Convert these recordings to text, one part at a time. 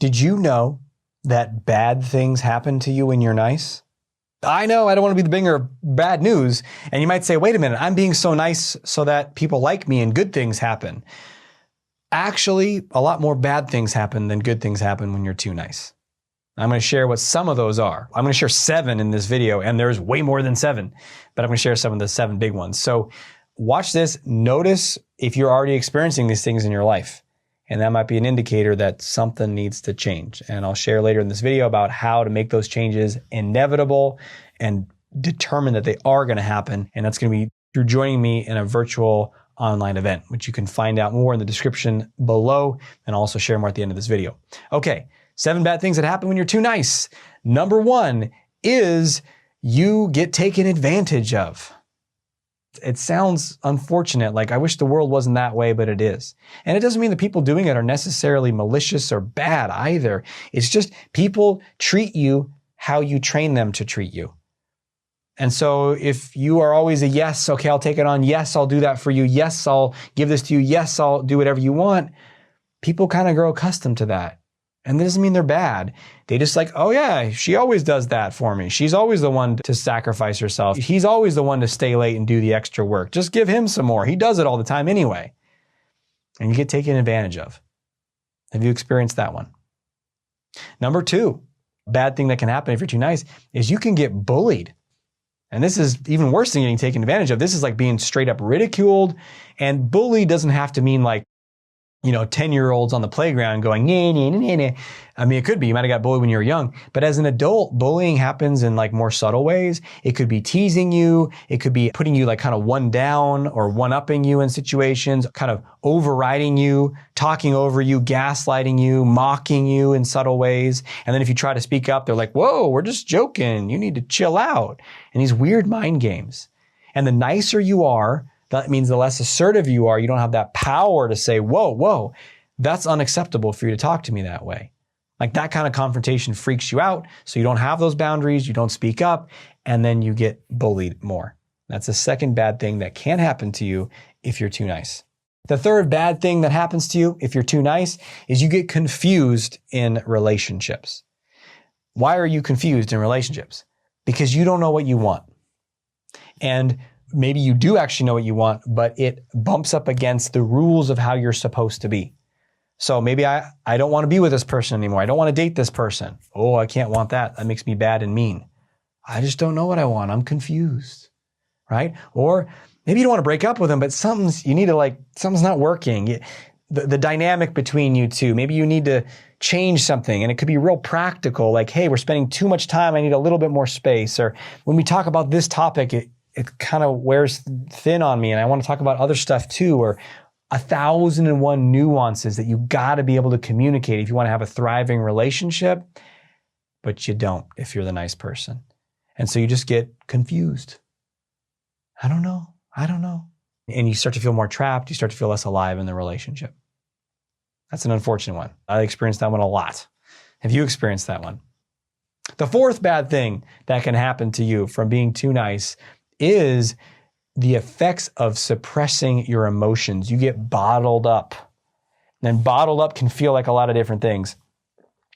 Did you know that bad things happen to you when you're nice? I know, I don't want to be the bringer of bad news. And you might say, wait a minute, I'm being so nice so that people like me and good things happen. Actually, a lot more bad things happen than good things happen when you're too nice. I'm going to share what some of those are. I'm going to share 7 in this video, and there's way more than 7, but I'm going to share some of the 7 big ones. So watch this. Notice if you're already experiencing these things in your life, and that might be an indicator that something needs to change. And I'll share later in this video about how to make those changes inevitable and determine that they are going to happen. And that's going to be through joining me in a virtual online event, which you can find out more in the description below, and I'll also share more at the end of this video. Okay. 7 bad things that happen when you're too nice. Number 1 is you get taken advantage of. It sounds unfortunate, like I wish the world wasn't that way, but it is. And it doesn't mean the people doing it are necessarily malicious or bad either. It's just people treat you how you train them to treat you. And so if you are always a yes, okay, I'll take it on. Yes, I'll do that for you. Yes, I'll give this to you. Yes, I'll do whatever you want. People kind of grow accustomed to that. And that doesn't mean they're bad. They just like, oh yeah, she always does that for me. She's always the one to sacrifice herself. He's always the one to stay late and do the extra work. Just give him some more. He does it all the time anyway. And you get taken advantage of. Have you experienced that one? Number 2, bad thing that can happen if you're too nice is you can get bullied. And this is even worse than getting taken advantage of. This is like being straight up ridiculed. And bully doesn't have to mean like, 10-year-olds on the playground going, nah, nah, nah, nah. I mean, it could be, you might've got bullied when you were young, but as an adult, bullying happens in like more subtle ways. It could be teasing you. It could be putting you like kind of one down or one-upping you in situations, kind of overriding you, talking over you, gaslighting you, mocking you in subtle ways. And then if you try to speak up, they're like, whoa, we're just joking. You need to chill out. And these weird mind games. And the nicer you are, that means the less assertive you are, you don't have that power to say, whoa, that's unacceptable for you to talk to me that way. Like that kind of confrontation freaks you out. So you don't have those boundaries, you don't speak up, and then you get bullied more. That's the second bad thing that can happen to you if you're too nice. The third bad thing that happens to you if you're too nice is you get confused in relationships. Why are you confused in relationships? Because you don't know what you want. And maybe you do actually know what you want, but it bumps up against the rules of how you're supposed to be. So maybe I don't want to be with this person anymore. I don't want to date this person. Oh, I can't want that. That makes me bad and mean. I just don't know what I want. I'm confused, right? Or maybe you don't want to break up with them, but something's not working. The dynamic between you two, maybe you need to change something, and it could be real practical. Like, hey, we're spending too much time. I need a little bit more space. Or when we talk about this topic, it kind of wears thin on me, and I want to talk about other stuff too, or 1,001 nuances that you got to be able to communicate if you want to have a thriving relationship, but you don't if you're the nice person. And so you just get confused. I don't know. And you start to feel more trapped. You start to feel less alive in the relationship. That's an unfortunate one. I experienced that one a lot. Have you experienced that one? The fourth bad thing that can happen to you from being too nice is the effects of suppressing your emotions. You get bottled up. And bottled up can feel like a lot of different things.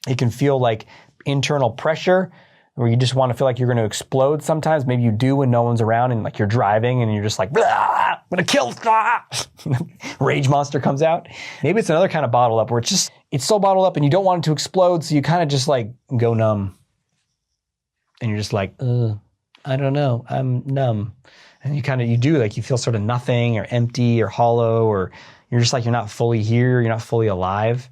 It can feel like internal pressure, where you just want to feel like you're going to explode sometimes. Maybe you do when no one's around and like you're driving and you're just like, I'm going to kill. Rage monster comes out. Maybe it's another kind of bottled up where it's so bottled up and you don't want it to explode. So you kind of just like go numb. And you're just like, I don't know, I'm numb. And you feel sort of nothing or empty or hollow, or you're just like, you're not fully here, you're not fully alive.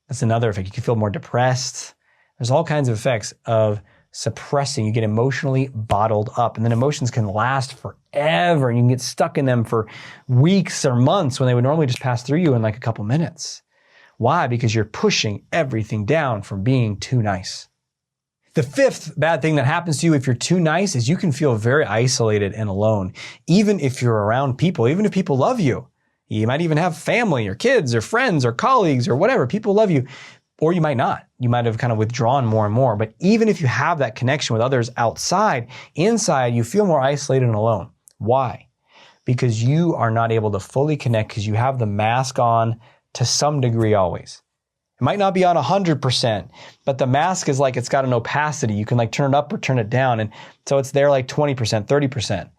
That's another effect. You can feel more depressed. There's all kinds of effects of suppressing. You get emotionally bottled up, and then emotions can last forever, and you can get stuck in them for weeks or months when they would normally just pass through you in like a couple minutes. Why? Because you're pushing everything down from being too nice. The fifth bad thing that happens to you if you're too nice is you can feel very isolated and alone, even if you're around people, even if people love you. You might even have family or kids or friends or colleagues or whatever. People love you, or you might not. You might have kind of withdrawn more and more. But even if you have that connection with others outside, inside you feel more isolated and alone. Why? Because you are not able to fully connect because you have the mask on to some degree always. It might not be on 100%, but the mask is like it's got an opacity. You can like turn it up or turn it down. And so it's there like 20%, 30%.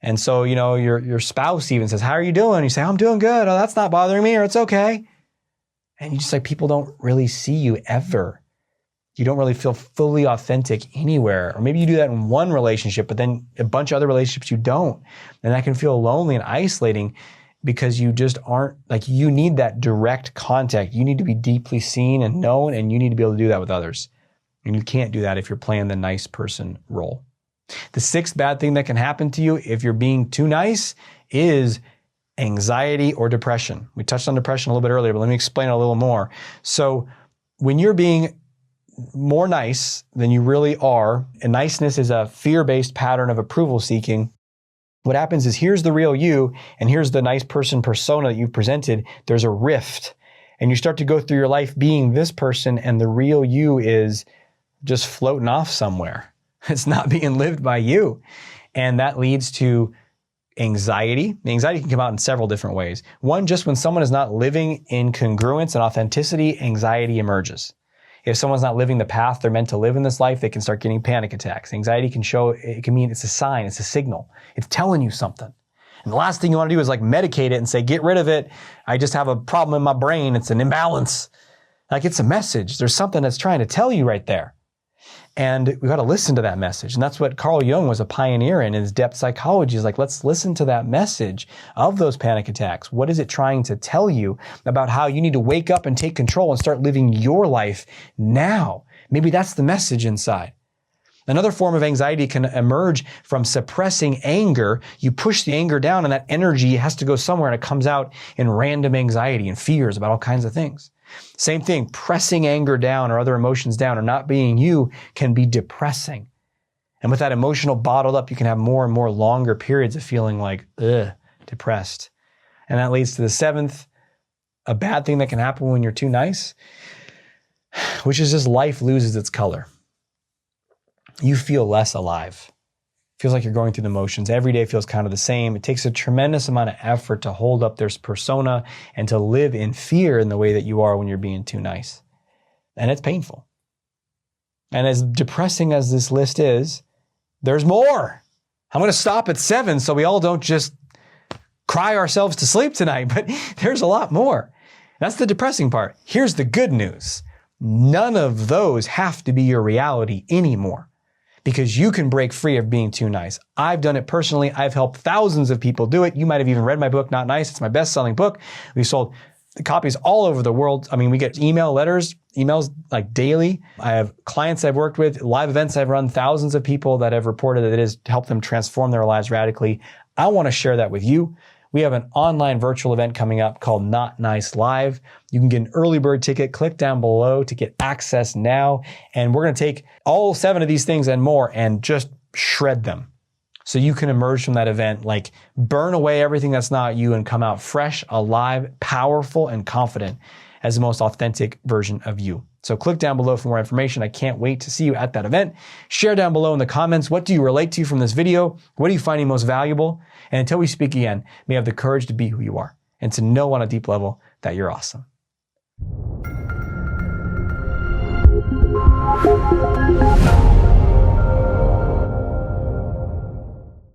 And so, you know, your spouse even says, how are you doing? You say, I'm doing good. Oh, that's not bothering me, or it's okay. And you just like, people don't really see you ever. You don't really feel fully authentic anywhere. Or maybe you do that in one relationship, but then a bunch of other relationships you don't. And that can feel lonely and isolating because you just aren't, like, you need that direct contact. You need to be deeply seen and known, and you need to be able to do that with others. And you can't do that if you're playing the nice person role. The sixth bad thing that can happen to you if you're being too nice is anxiety or depression. We touched on depression a little bit earlier, but let me explain it a little more. So when you're being more nice than you really are, and niceness is a fear-based pattern of approval seeking, what happens is here's the real you, and here's the nice person persona that you've presented. There's a rift, and you start to go through your life being this person, and the real you is just floating off somewhere. It's not being lived by you. And that leads to anxiety. The anxiety can come out in several different ways. One, just when someone is not living in congruence and authenticity, anxiety emerges. If someone's not living the path they're meant to live in this life, they can start getting panic attacks. Anxiety can show, it can mean it's a sign, it's a signal. It's telling you something. And the last thing you want to do is like medicate it and say, get rid of it. I just have a problem in my brain. It's an imbalance. Like, it's a message. There's something that's trying to tell you right there. And we got to listen to that message. And that's what Carl Jung was a pioneer in his depth psychology, is like, let's listen to that message of those panic attacks. What is it trying to tell you about how you need to wake up and take control and start living your life now? Maybe that's the message inside. Another form of anxiety can emerge from suppressing anger. You push the anger down, and that energy has to go somewhere, and it comes out in random anxiety and fears about all kinds of things. Same thing, pressing anger down or other emotions down or not being you can be depressing. And with that emotional bottled up, you can have more and more longer periods of feeling like, depressed. And that leads to the seventh, a bad thing that can happen when you're too nice, which is just life loses its color. You feel less alive. Feels like you're going through the motions. Every day feels kind of the same. It takes a tremendous amount of effort to hold up this persona and to live in fear in the way that you are when you're being too nice. And it's painful. And as depressing as this list is, there's more. I'm going to stop at 7 so we all don't just cry ourselves to sleep tonight, but there's a lot more. That's the depressing part. Here's the good news. None of those have to be your reality anymore, because you can break free of being too nice. I've done it personally. I've helped thousands of people do it. You might have even read my book, Not Nice. It's my best-selling book. We've sold copies all over the world. I mean, we get emails like daily. I have clients I've worked with, live events I've run, thousands of people that have reported that it has helped them transform their lives radically. I want to share that with you. We have an online virtual event coming up called Not Nice Live. You can get an early bird ticket. Click down below to get access now. And we're going to take all 7 of these things and more and just shred them, so you can emerge from that event, like burn away everything that's not you and come out fresh, alive, powerful, and confident as the most authentic version of you. So click down below for more information. I can't wait to see you at that event. Share down below in the comments, what do you relate to from this video? What are you finding most valuable? And until we speak again, may you have the courage to be who you are and to know on a deep level that you're awesome.